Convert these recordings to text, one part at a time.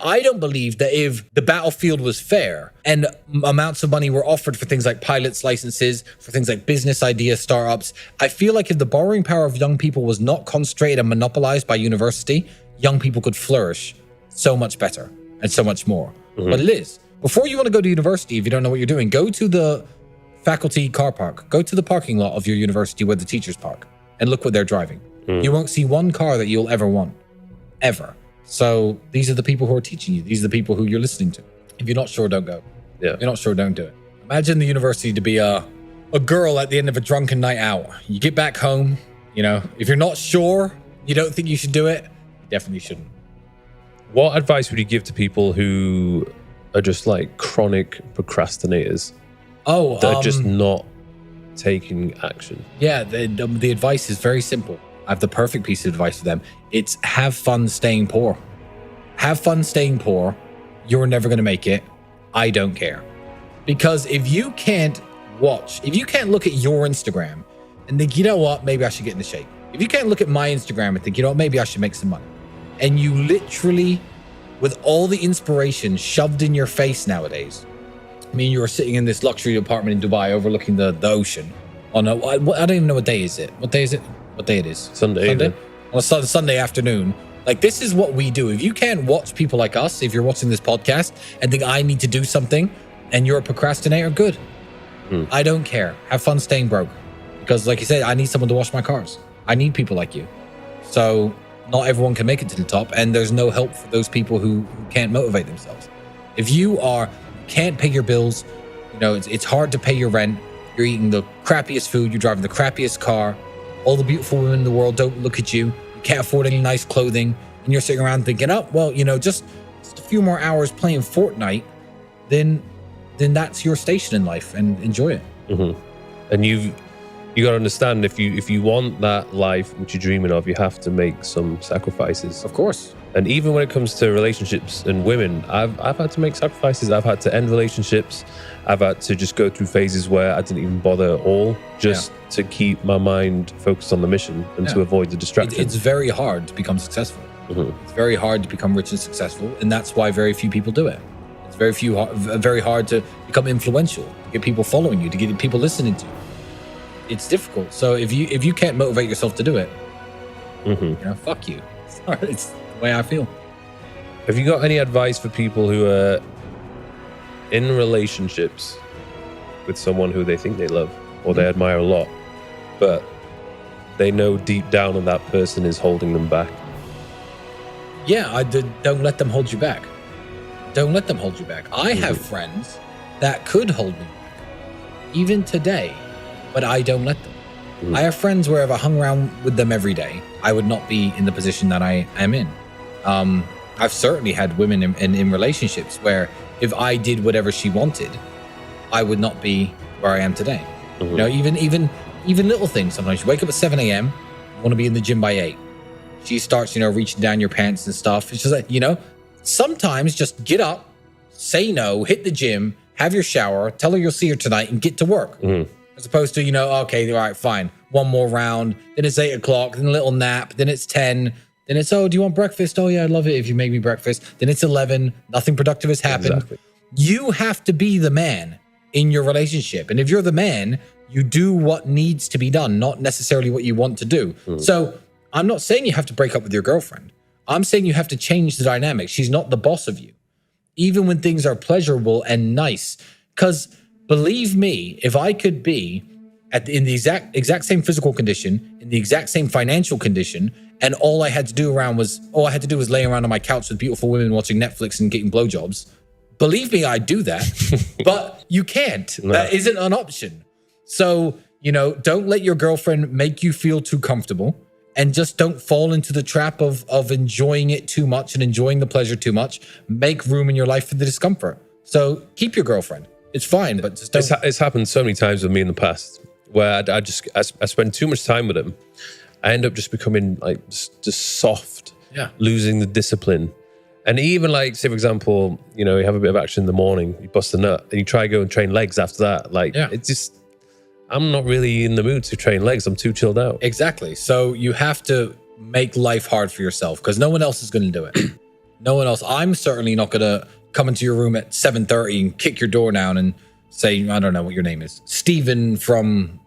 I don't believe that if the battlefield was fair and amounts of money were offered for things like pilots licenses, for things like business idea startups, I feel like if the borrowing power of young people was not concentrated and monopolized by university, young people could flourish so much better and so much more. But it is. Before you want to go to university, if you don't know what you're doing, go to the faculty car park. Go to the parking lot of your university where the teachers park and look what they're driving. You won't see one car that you'll ever want. Ever. So these are the people who are teaching you. These are the people who you're listening to. If you're not sure, don't go. Yeah. If you're not sure, don't do it. Imagine the university to be a girl at the end of a drunken night out. You get back home, you know, if you're not sure, you don't think you should do it, you definitely shouldn't. What advice would you give to people who are just like chronic procrastinators? That are just not taking action. Yeah, the advice is very simple. I have the perfect piece of advice for them. It's have fun staying poor. Have fun staying poor. You're never going to make it. I don't care. Because if you can't look at your Instagram and think, you know what, maybe I should get into shape. If you can't look at my Instagram and think, you know what, maybe I should make some money. And you literally, with all the inspiration shoved in your face nowadays, I mean, you are sitting in this luxury apartment in Dubai overlooking the ocean. I don't even know what day is it. What day is it? What day it is? Sunday. On a Sunday afternoon. Like, this is what we do. If you can't watch people like us, if you're watching this podcast and think I need to do something and you're a procrastinator, good. I don't care. Have fun staying broke. Because like you said, I need someone to wash my cars. I need people like you. So not everyone can make it to the top, and there's no help for those people who can't motivate themselves. If you can't pay your bills, you know, it's hard to pay your rent, you're eating the crappiest food, you're driving the crappiest car, all the beautiful women in the world don't look at you, you can't afford any nice clothing, and you're sitting around thinking, oh, well, you know, just a few more hours playing Fortnite, then that's your station in life, and enjoy it. And you got to understand, if you want that life which you're dreaming of, you have to make some sacrifices. Of course. And even when it comes to relationships and women, I've had to make sacrifices. I've had to end relationships. I've had to just go through phases where I didn't even bother at all, just to keep my mind focused on the mission and to avoid the distractions. It's very hard to become successful. It's very hard to become rich and successful, and that's why very few people do it. It's very hard to become influential, to get people following you, to get people listening to you. It's difficult. So if you can't motivate yourself to do it, you know, fuck you. Sorry, it's the way I feel. Have you got any advice for people who are in relationships with someone who they think they love or they admire a lot, but they know deep down that that person is holding them back? Yeah, don't let them hold you back. Don't let them hold you back. I have friends that could hold me back, even today, but I don't let them. I have friends where if I hung around with them every day, I would not be in the position that I am in. I've certainly had women in relationships where if I did whatever she wanted, I would not be where I am today. You know, even little things. Sometimes you wake up at 7 a.m., you want to be in the gym by 8. She starts, you know, reaching down your pants and stuff. It's just like, you know, sometimes just get up, say no, hit the gym, have your shower, tell her you'll see her tonight, and get to work. As opposed to, you know, okay, all right, fine, one more round, then it's 8 o'clock, then a little nap, then it's 10, then it's, oh, do you want breakfast? Oh yeah, I'd love it if you make me breakfast. Then it's 11, nothing productive has happened. Exactly. You have to be the man in your relationship. And if you're the man, you do what needs to be done, not necessarily what you want to do. So I'm not saying you have to break up with your girlfriend. I'm saying you have to change the dynamic. She's not the boss of you, even when things are pleasurable and nice. Because believe me, if I could be in the exact same physical condition, in the exact same financial condition, and all I had to do was lay around on my couch with beautiful women watching Netflix and getting blowjobs, believe me, I'd do that. But you can't. No. That isn't an option. So, you know, don't let your girlfriend make you feel too comfortable, and just don't fall into the trap of enjoying it too much and enjoying the pleasure too much. Make room in your life for the discomfort. So keep your girlfriend. It's fine, but just don't. It's happened so many times with me in the past where I spend too much time with him. I end up just becoming like just soft, losing the discipline. And even like, say for example, you know, you have a bit of action in the morning, you bust a nut, and you try to go and train legs after that. Like, it's just, I'm not really in the mood to train legs. I'm too chilled out. Exactly. So you have to make life hard for yourself because no one else is going to do it. No one else. I'm certainly not going to come into your room at 7:30 and kick your door down and say, I don't know what your name is, Steven from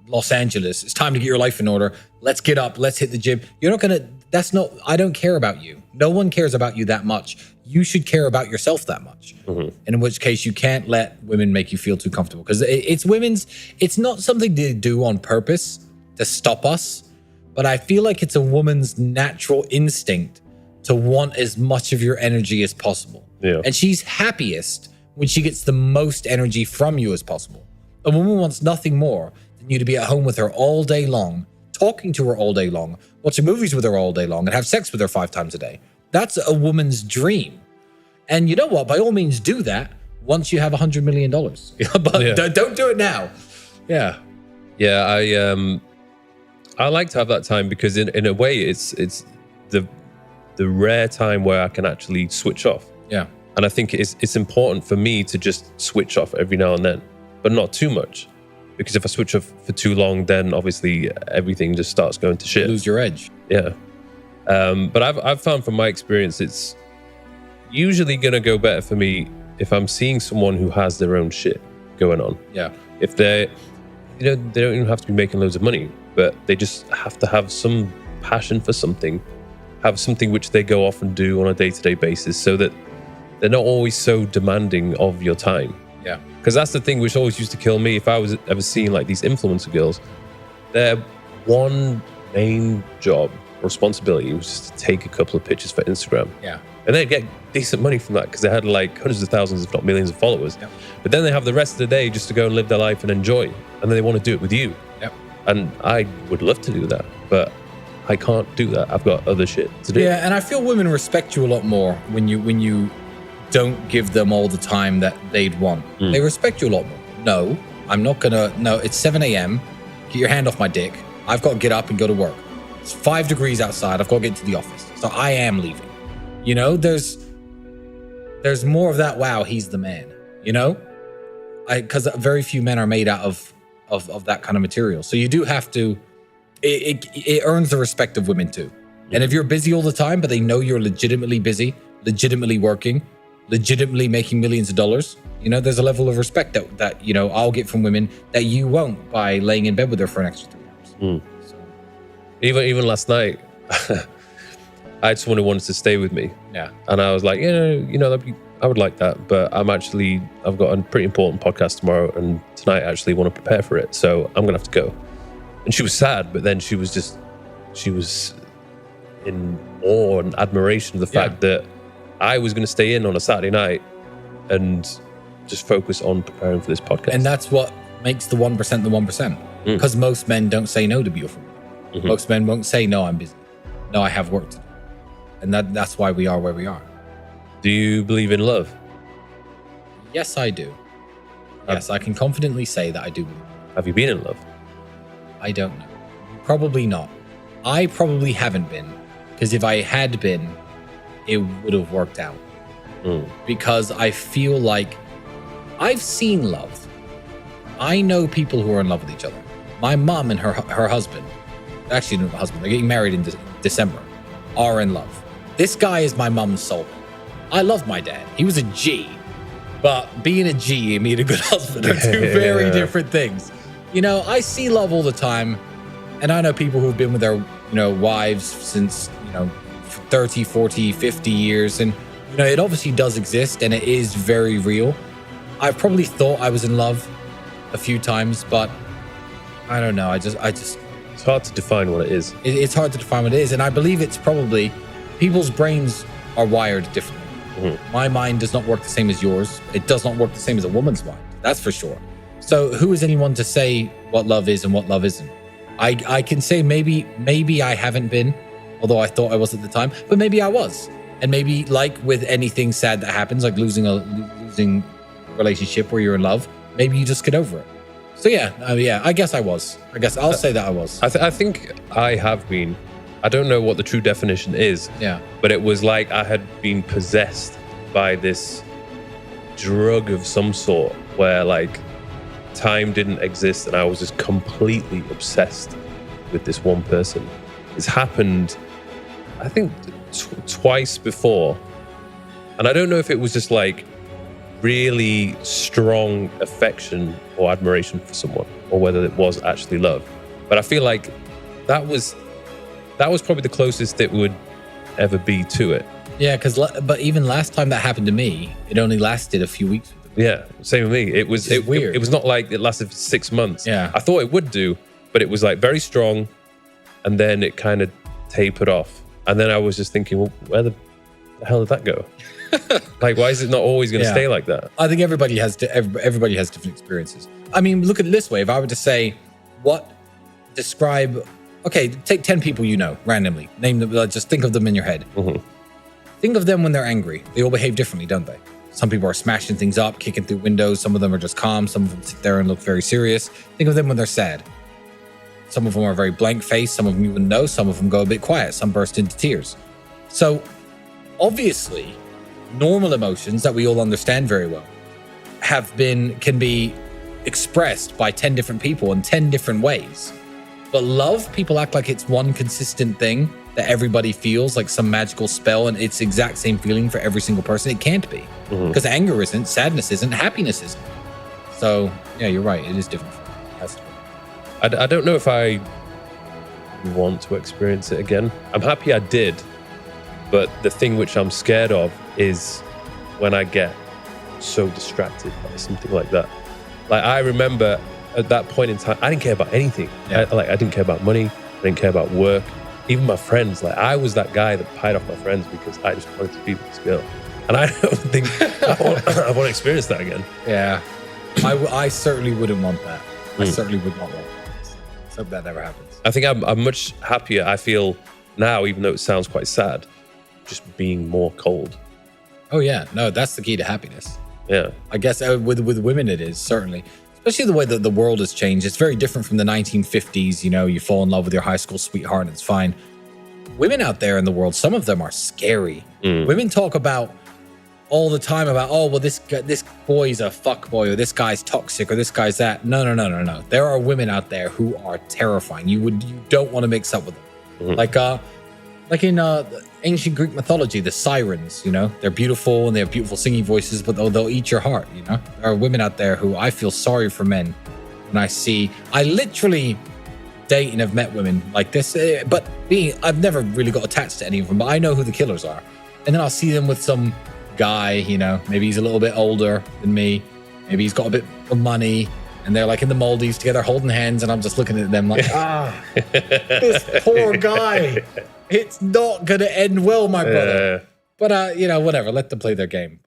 Los Angeles. It's time to get your life in order. Let's get up. Let's hit the gym. You're not going to, I don't care about you. No one cares about you that much. You should care about yourself that much. And in which case you can't let women make you feel too comfortable, because it's not something they do on purpose to stop us, but I feel like it's a woman's natural instinct to want as much of your energy as possible. Yeah. And she's happiest when she gets the most energy from you as possible. A woman wants nothing more than you to be at home with her all day long, talking to her all day long, watching movies with her all day long, and have sex with her 5 times a day. That's a woman's dream. And you know what? By all means, do that once you have $100 million. But don't do it now. Yeah. Yeah, I like to have that time, because in a way it's the rare time where I can actually switch off. Yeah. And I think it's important for me to just switch off every now and then, but not too much. Because if I switch off for too long, then obviously everything just starts going to shit. You lose your edge. Yeah. But I've found from my experience, it's usually going to go better for me if I'm seeing someone who has their own shit going on. Yeah. If they don't even have to be making loads of money, but they just have to have some passion for something, have something which they go off and do on a day-to-day basis, so that they're not always so demanding of your time. Yeah. Because that's the thing which always used to kill me. If I was ever seeing like these influencer girls, their one main job, responsibility, was just to take a couple of pictures for Instagram. Yeah. And they'd get decent money from that, because they had like hundreds of thousands, if not millions of followers. Yep. But then they have the rest of the day just to go and live their life and enjoy. And then they want to do it with you. Yep. And I would love to do that, but I can't do that. I've got other shit to do. Yeah, and I feel women respect you a lot more when you don't give them all the time that they'd want. They respect you a lot more. No, I'm not gonna. No, it's 7 a.m. Get your hand off my dick. I've got to get up and go to work. It's 5 degrees outside. I've got to get to the office. So I am leaving. You know, there's more of that. Wow, he's the man. You know, because very few men are made out of that kind of material. So you do have to. It earns the respect of women too. And if you're busy all the time, but they know you're legitimately busy, legitimately working, legitimately making millions of dollars, you know, there's a level of respect that you know, I'll get from women that you won't by laying in bed with her for an extra 3 hours. So. Even last night, I had someone who wanted to stay with me. Yeah. And I was like, I would like that, but I've got a pretty important podcast tomorrow, and tonight I actually want to prepare for it, so I'm gonna have to go. And she was sad, but then she was in awe and admiration of the fact that I was going to stay in on a Saturday night and just focus on preparing for this podcast. And that's what makes the 1% the 1%. Because most men don't say no to beautiful women. Most men won't say, no, I'm busy. No, I have work to do. And that's why we are where we are. Do you believe in love? Yes, I do. Yes, I can confidently say that I do believe. Have you been in love? I don't know. Probably not. I probably haven't been, because if I had been, it would have worked out. Because I feel like I've seen love. I know people who are in love with each other. My mom and her husband, actually not her husband, they're getting married in December, are in love. This guy is my mom's soulmate. I love my dad. He was a G. But being a G and being a good husband are two very different things. You know, I see love all the time, and I know people who've been with their, you know, wives since, you know, 30, 40, 50 years. And, you know, it obviously does exist, and it is very real. I've probably thought I was in love a few times, but I don't know. I just It's hard to define what it is. It's hard to define what it is. And I believe it's probably, people's brains are wired differently. My mind does not work the same as yours. It does not work the same as a woman's mind. That's for sure. So who is anyone to say what love is and what love isn't? I can say maybe I haven't been, although I thought I was at the time, but maybe I was. And maybe, like with anything sad that happens, like losing a relationship where you're in love, maybe you just get over it. So yeah, I guess I was. I guess I'll say that I was. I think I have been. I don't know what the true definition is. Yeah. But it was like I had been possessed by this drug of some sort, where like time didn't exist and I was just completely obsessed with this one person. It's happened, I think, twice before And I don't know if it was just like really strong affection or admiration for someone, or whether it was actually love. But I feel like that was probably the closest it would ever be to it. Yeah, but even last time that happened to me, it only lasted a few weeks. Yeah, same with me. It was weird. It was not like it lasted for 6 months. Yeah, I thought it would do, but it was like very strong, and then it kind of tapered off. And then I was just thinking, well, where the hell did that go? Like, why is it not always going to stay like that? I think everybody has different experiences. I mean, look at it this way. If I were to say, take 10 people you know randomly, name them, just think of them in your head. Mm-hmm. Think of them when they're angry. They all behave differently, don't they? Some people are smashing things up, kicking through windows. Some of them are just calm. Some of them sit there and look very serious. Think of them when they're sad. Some of them are very blank faced. Some of them you wouldn't know. Some of them go a bit quiet. Some burst into tears. So obviously, normal emotions that we all understand very well can be expressed by 10 different people in 10 different ways. But love, people act like it's one consistent thing that everybody feels, like some magical spell, and it's the exact same feeling for every single person. It can't be, because anger isn't, sadness isn't, happiness isn't. So yeah, you're right. It is different. It has to be. I don't know if I want to experience it again. I'm happy I did, but the thing which I'm scared of is when I get so distracted by something like that. Like, I remember at that point in time, I didn't care about anything. Yeah. I didn't care about money. I didn't care about work. Even my friends. Like, I was that guy that pied off my friends because I just wanted to be with this girl. And I don't think I want to experience that again. Yeah, I certainly wouldn't want that. I certainly would not want that. I hope that never happens. I think I'm much happier. I feel now, even though it sounds quite sad, just being more cold. Oh yeah, no, that's the key to happiness. Yeah, I guess with women it is, certainly. Especially the way that the world has changed. It's very different from the 1950s. You know, you fall in love with your high school sweetheart and it's fine. Women out there in the world, some of them are scary. Women talk about all the time about, oh, well, this boy's a fuck boy, or this guy's toxic, or this guy's that. No. There are women out there who are terrifying. You don't want to mix up with them. Like in ancient Greek mythology, the sirens, you know, they're beautiful and they have beautiful singing voices, but they'll eat your heart, you know? There are women out there who I feel sorry for men when I literally date and have met women like this, but I've never really got attached to any of them, but I know who the killers are. And then I'll see them with some guy, you know, maybe he's a little bit older than me, maybe he's got a bit of money, and they're like in the Maldives together holding hands, and I'm just looking at them like, this poor guy. It's not going to end well, my brother. But, you know, whatever. Let them play their game.